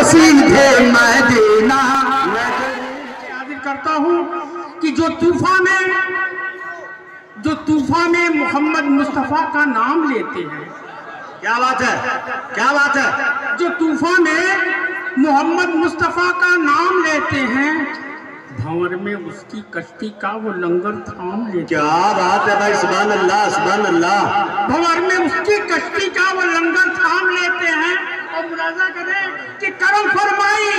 सीधे मदीना। मैं हाजिर करता हूँ कि जो तूफा में मोहम्मद मुस्तफ़ा का नाम लेते हैं। क्या बात है, क्या बात है। जो तूफा में मोहम्मद मुस्तफ़ा का नाम लेते हैं, भंवर में उसकी कश्ती का वो लंगर थाम लेते। क्या बात है भाई, सुभान अल्लाह सुभान अल्लाह। भंवर में उसकी कश्ती का वो लंगर थाम लेते हैं। और मुलाजा करें कि करम फरमाई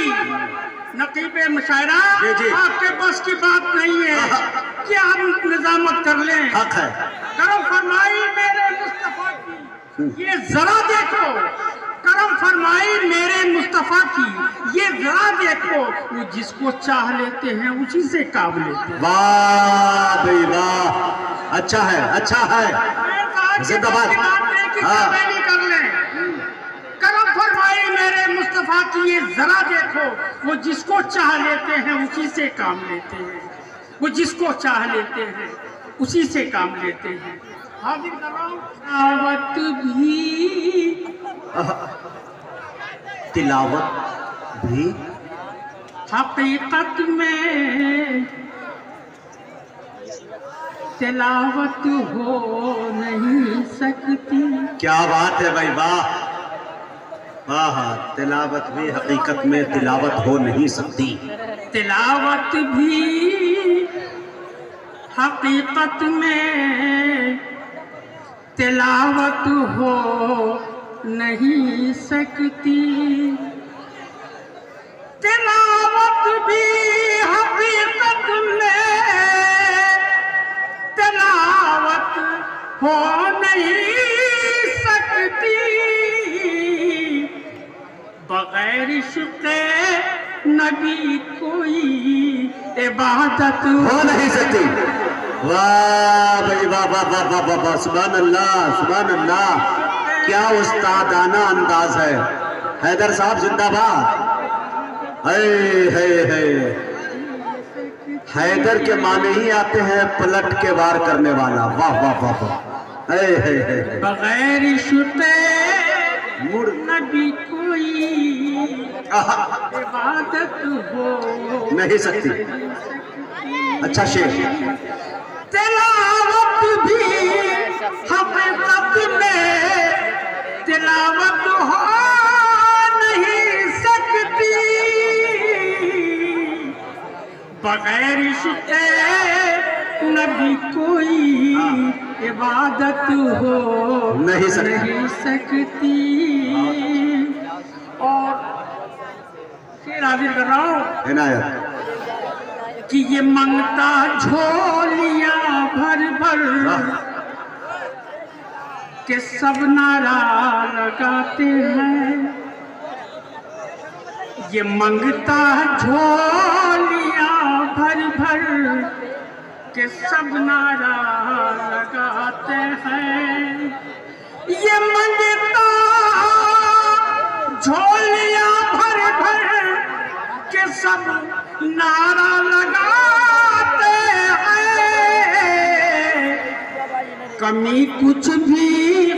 नकीबे मुशायरा, आपके बस की बात नहीं है कि आप निजामत कर लें। हक है। करम फरमाई मेरे मुस्तफ़ा की, ये जरा देखो। करम फरमाई मेरे मुस्तफ़ा की, ये जरा देखो। वो जिसको चाह लेते हैं उसी से काब लेते हैं। वाह भाई वाह, अच्छा है, अच्छा है। जिंदाबाद। कर लें। करम फरमाई मेरे मुस्तफ़ा की, ये जरा देखो। वो जिसको चाह लेते हैं उसी से काम लेते हैं। वो जिसको चाह लेते हैं उसी से काम लेते हैं। हाजिर कराओ तिलावत भी, तिलावत भी हकीकत में तिलावत हो नहीं सकती। क्या बात है भाई वाह वाह। तिलावत भी हकीकत में तिलावत हो नहीं सकती। तिलावत भी हकीकत में तिलावत हो नहीं सकती। तिलावत भी हकीकत में तिलावत हो नहीं सकती। बगैर इश्क़ नबी कोई इबादत हो नहीं सकती। वाह भाई वाह वाह वाह वाह वाह वाह, सुभान अल्लाह सुभान अल्लाह। क्या उस्तादाना अंदाज है। हैदर साहब जिंदाबाद। है हैदर के माने ही आते हैं पलट के वार करने वाला। वाह वाह वाह वाह। है बगैर इश्क़ नबी कोई इबादत हो नहीं सकती। अच्छा शेर। तिलावत भी हकीकत में तिलावत हो नहीं सकती। बगैर इश्क़ नबी कोई इबादत हो नहीं सकती। और शेर हाजिर कर रहा हूँ इनायत कि ये मंगता झोलियां भर भर के सब नारा लगाते हैं। ये मंगता झोलियां भर भर के सब नारा लगाते हैं। ये मंगता झोलियां भर भर के सब नारा लगाते हैं। कमी कुछ भी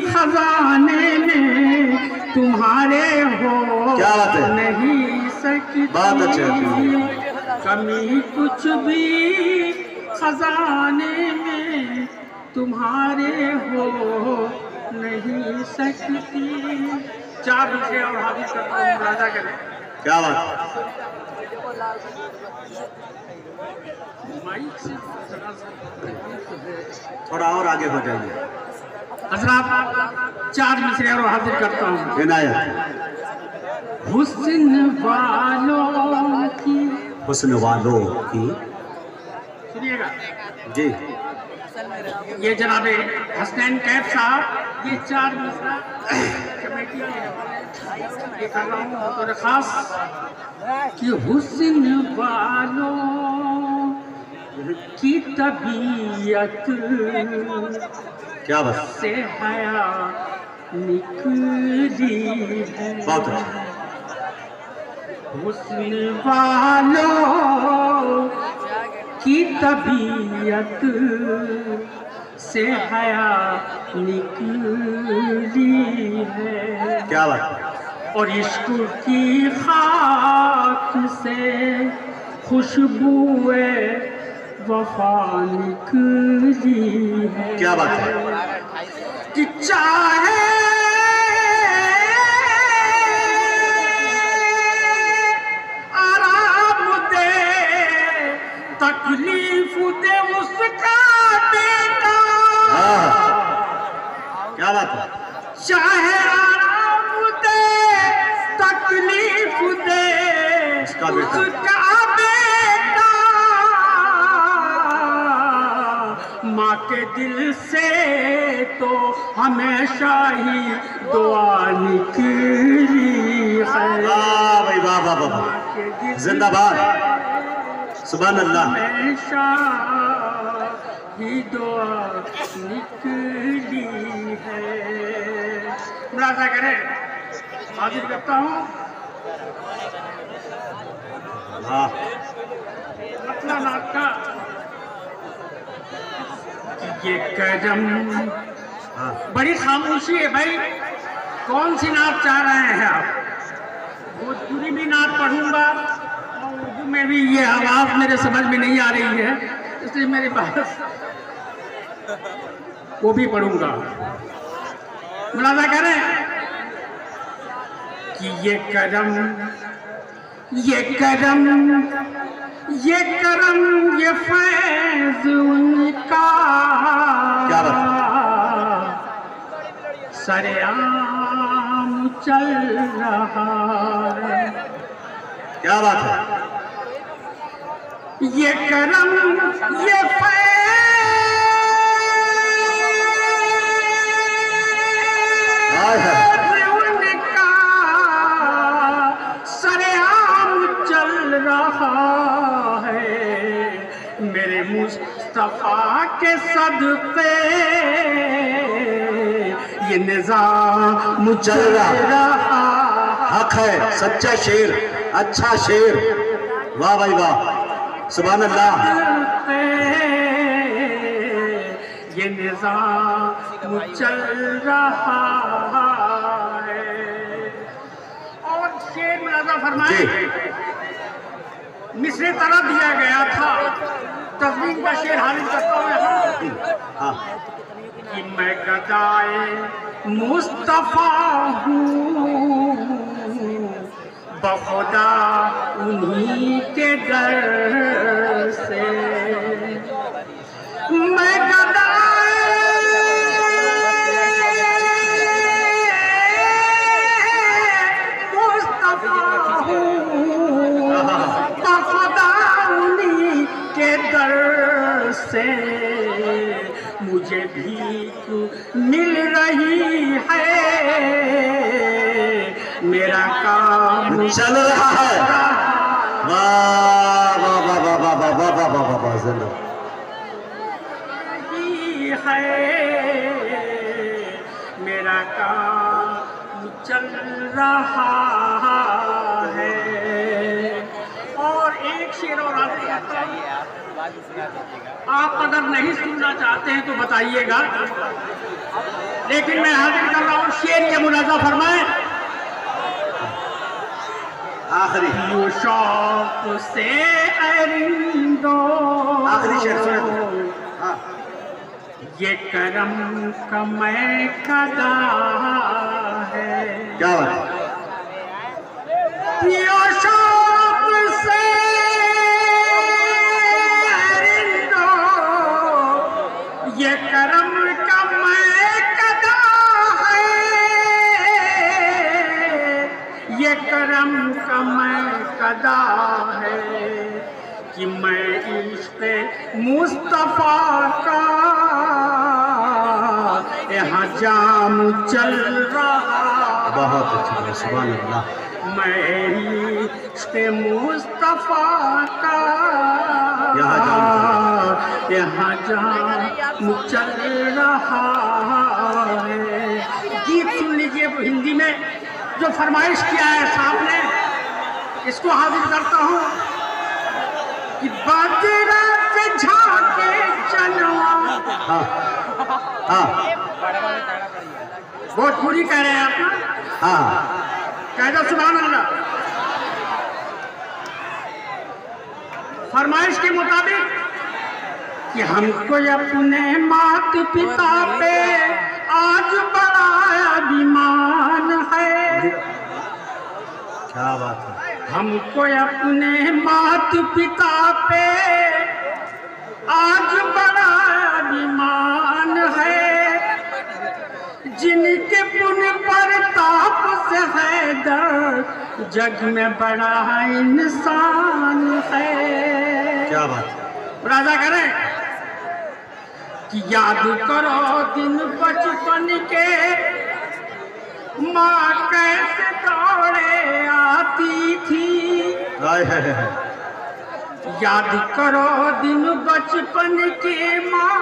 खजाने में तुम्हारे हो क्या बात है? नहीं सकती। बात अच्छी। कमी कुछ भी खजाने में तुम्हारे हो नहीं सकती। चार विषय और हाजिर करता हूँ, मुलाजा करें। क्या बात। थोड़ा और आगे हो जाइए हजरात। चार मिसरे और हाजिर करता हूँ। इनायत। हुस्न वालों की, हुस्न वालों की, सुनिएगा जी। ये जनाबे हसनैन कैफ साहब, ये चार मिसरा कमेटी ये कर रहा हूँ तो खास कि हुस्न वालों की तबीयत क्या बात से हया निकली है। बहुत अच्छा। हुस्न वालों की तबीयत से हया निकली है। क्या बात। और इश्क की खाक से खुशबुए वफा निकली है। क्या बात है कि चाहे आराम दे तकलीफ दे उसका बेटा, क्या बात है, चाहे आराम दे तकलीफ दे उसका बेटा, माँ के दिल से तो हमेशा ही दुआ निकली है। वाह भाई वाह वाह वाह, जिंदाबाद, सुभान अल्लाह। हमेशा ही दुआ निकली है। मुलाजा करें, हाजिर करता हूँ। हाँ अपना नाथ का ये कदम, बड़ी खामोशी है भाई। कौन सी नात चाह रहे हैं आप? भोजपुरी भी नात पढ़ूंगा और उर्दू में भी। ये आवाज मेरे समझ में नहीं आ रही है, इसलिए मेरे पास वो भी पढ़ूंगा। मुलाजा करें कि ये कदम, ये कदम, ये करम, ये फैज उनका सरेआम चल रहा है। क्या बात है, ये करम, ये फैज उनका सरेआम चल रहा है। मेरे मुस्तफा के सदक़े ये निज़ाम चल रहा। हक है, सच्चा शेर, अच्छा शेर, वाह भाई वाह, सुभान अल्लाह। ये निज़ाम चल रहा है। और शेर मुलाज़ा फरमाए, मिसरे तरह दिया गया था, तस्वीर का शेर हाजिर करता हूँ यहाँ कि मैं गदाए मुस्तफा हूँ, बखुदा उन्हीं के दर से। मैं गदाए मुस्तफा हूँ, बखुदा उन्हीं के दर से। मुझे भीख मिल रही है, मेरा काम चल रहा है। वाह वाह वाह वाह वाह वाह वाह वाह वाह वाह, जिंदाबाद है, मेरा काम चल रहा है। और एक शेर और हाजिर करता हूं। आप अगर नहीं सुनना चाहते हैं तो बताइएगा, लेकिन मैं हाजिर कर रहा हूँ शेर के। मुलाजा फरमाए, आखिरी यू शौक से अरिंदो, आखिरी शेर सुने। हाँ, ये करम का मैं कदा है। क्या बात है, यू शौक से अरिंदो, ये करम का मैं कदा है। ये करम का मैं कदा है कि मैं इश्क़ मुस्तफ़ा का यहाँ जाम चल रहा। बहुत अच्छा, सुभान अल्लाह। मैं इश्क़ मुस्तफ़ा का यहाँ जाम चल रहा है। गीत सुन लीजिए हिंदी में जो फरमाइश किया है साहब ने, इसको हाजिर करता हूँ कि बादरा से झांके चलवा। हाँ हाँ भोजपुरी कह रहे हैं आप ना? हाँ कह दो सुभान अल्लाह। फरमाइश के मुताबिक कि हमको अपने माता पिता पे आज बड़ा अभिमान है। क्या बात है। हमको अपने माता पिता पे आज बड़ा अभिमान है, जिनके पुण्य प्रताप से हैदर जग में बड़ा इंसान है। क्या बात है। राजा करें कि याद करो दिन बचपन के, माँ कैसे दौड़े आती थी। याद करो दिन बचपन के, माँ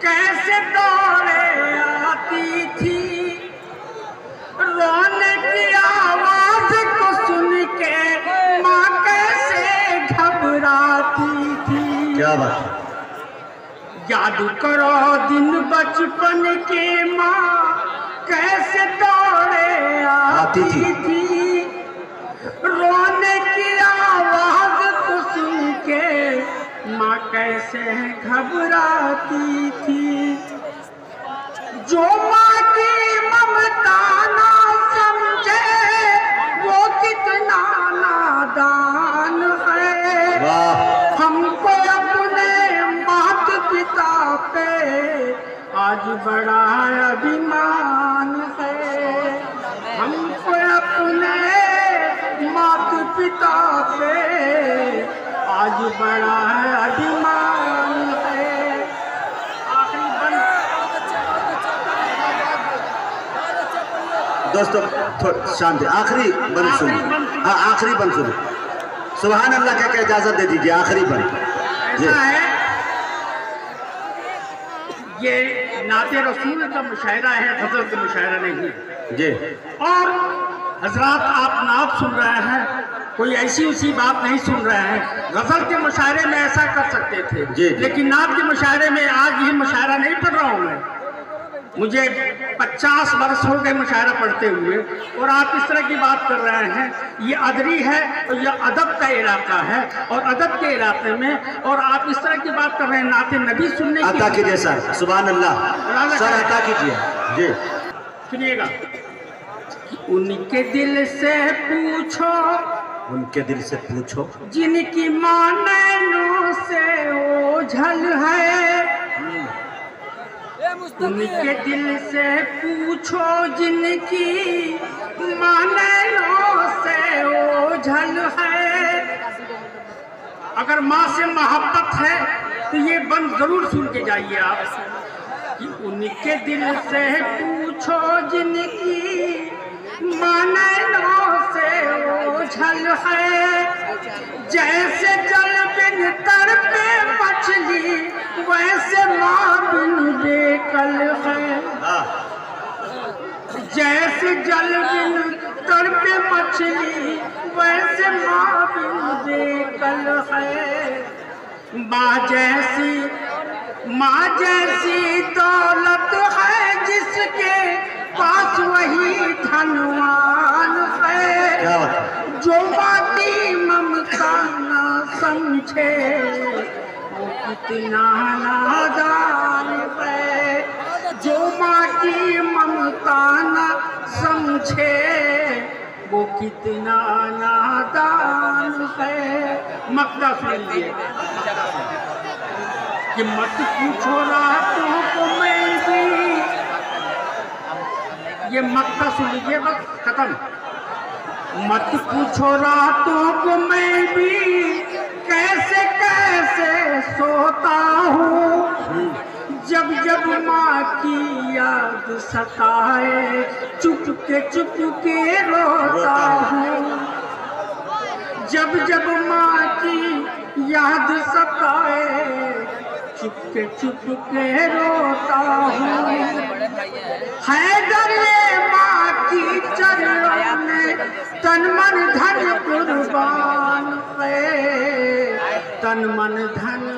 कैसे दौड़े आती थी। रोने की आवाज को सुन के माँ कैसे घबराती थी। क्या बात है। याद करो दिन बचपन के, माँ कैसे दौड़े आती थी। रोने की आवाज को सुन के माँ कैसे घबराती थी। जो माँ की ममता ना समझे वो कितना नादान है। हमको अपने माता पिता पे आज बड़ा अभिमान है। हमको अपने माता पिता पे आज बड़ा अभिमान है। आखिरी बंद दोस्तों थोड़ा शांति, आखिरी बंद सुनो। हाँ आखिरी बंद सुनो। सुभान अल्लाह कह के इजाजत दे दीजिए। आखिरी बंद ऐसा है, ये नाते रसूल का मुशायरा है, गजल का मुशायरा नहीं है जी। और हजरात आप नात सुन रहे हैं, कोई ऐसी उसी बात नहीं सुन रहे हैं। गजल के मुशायरे में ऐसा कर सकते थे जी। लेकिन नात के मुशायरे में आज ये मुशायरा नहीं पढ़ रहा हूँ मैं। मुझे 50 वर्ष हो गए मुशायरा पढ़ते हुए, और आप इस तरह की बात कर रहे हैं। ये अदरी है और ये अदब का इलाका है, और अदब के इलाके में और आप इस तरह की बात कर रहे हैं। नाते नबी सुनने की अता कीजिए सर। सुभान अल्लाह सर, अता कीजिए जी। सुनिएगा कि उनके दिल से पूछो, उनके दिल से पूछो, जिनकी माँ नैनों से ओझल है। उनके दिल से पूछो, जिनकी माँ नैनों से ओझल है। अगर माँ से मोहब्बत है तो ये बंद जरूर सुन के जाइए आप कि उनके दिल से पूछो, जिनकी माँ नैनों से ओझल है। जैसे जल बिन तड़पे मछली, वैसे माँ बिन बेकल है। जैसे जल बिन तड़पे मछली, वैसे माँ बिन बेकल है। माँ जैसी दौलत है जिसके पास वही धनवान है। जो माँ की ममता न समझे वो कितना नादान है। जो माँ की ममता न समझे वो कितना नादान है। मक्ता सुन लीजिए कि मत पूछो रातों को मैं भी, ये मक्ता सुन लीजिए बस खत्म। मत पूछो रातों को मैं भी कैसे कैसे सोता हूँ। जब जब माँ की याद सताए चुप के रोता हूँ। जब जब माँ की याद सताए चुप के रोता हूँ। हैदर माँ की चरणों में तन मन धन कुर्बान है। तन मन धन